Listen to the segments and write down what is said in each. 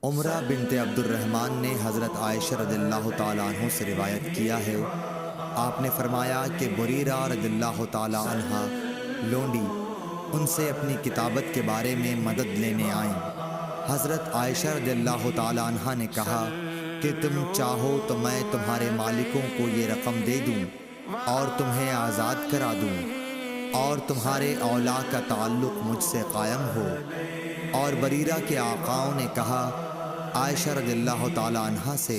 عمرہ بنت عبد الرحمن نے حضرت عائشہ رضی اللہ تعالیٰ عنہ سے روایت کیا ہے، آپ نے فرمایا کہ بریرہ رضی اللہ تعالیٰ عنہ لونڈی ان سے اپنی کتابت کے بارے میں مدد لینے آئیں۔ حضرت عائشہ رضی اللہ تعالیٰ عنہ نے کہا کہ تم چاہو تو میں تمہارے مالکوں کو یہ رقم دے دوں اور تمہیں آزاد کرا دوں اور تمہارے اولا کا تعلق مجھ سے قائم ہو۔ اور بریرہ کے آقاؤں نے کہا عائشہ رضی اللہ تعالیٰ عنہ سے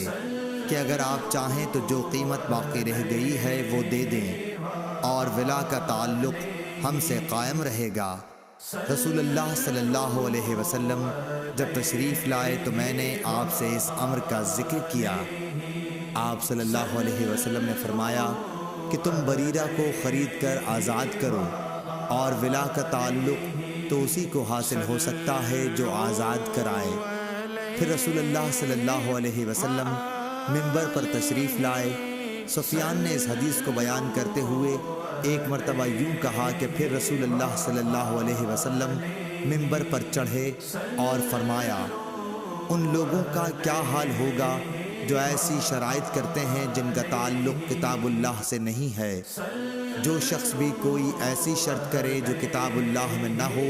کہ اگر آپ چاہیں تو جو قیمت باقی رہ گئی ہے وہ دے دیں اور ولا کا تعلق ہم سے قائم رہے گا۔ رسول اللہ صلی اللہ علیہ وسلم جب تشریف لائے تو میں نے آپ سے اس امر کا ذکر کیا۔ آپ صلی اللہ علیہ وسلم نے فرمایا کہ تم بریرہ کو خرید کر آزاد کرو، اور ولا کا تعلق تو اسی کو حاصل ہو سکتا ہے جو آزاد کرائے۔ پھر رسول اللہ صلی اللہ علیہ وسلم منبر پر تشریف لائے۔ سفیان نے اس حدیث کو بیان کرتے ہوئے ایک مرتبہ یوں کہا کہ پھر رسول اللہ صلی اللہ علیہ وسلم منبر پر چڑھے اور فرمایا ان لوگوں کا کیا حال ہوگا جو ایسی شرائط کرتے ہیں جن کا تعلق کتاب اللہ سے نہیں ہے۔ جو شخص بھی کوئی ایسی شرط کرے جو کتاب اللہ میں نہ ہو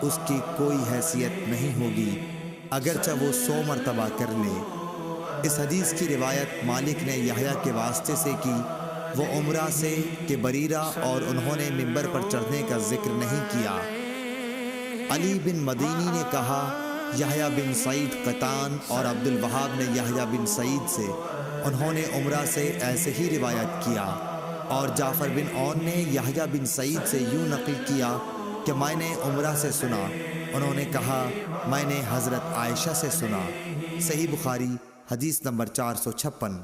اس کی کوئی حیثیت نہیں ہوگی، اگرچہ وہ 100 مرتبہ کر لے۔ اس حدیث کی روایت مالک نے یحییٰ کے واسطے سے کی، وہ عمرہ سے کہ بریرہ اور انہوں نے منبر پر چڑھنے کا ذکر نہیں کیا۔ علی بن مدینی نے کہا یحییٰ بن سعید قطان اور عبد الوہاب نے یحییٰ بن سعید سے، انہوں نے عمرہ سے ایسے ہی روایت کیا، اور جعفر بن عون نے یحییٰ بن سعید سے یوں نقل کیا کہ میں نے عمرہ سے سنا، انہوں نے کہا میں نے حضرت عائشہ سے سنا۔ صحیح بخاری حدیث نمبر 456۔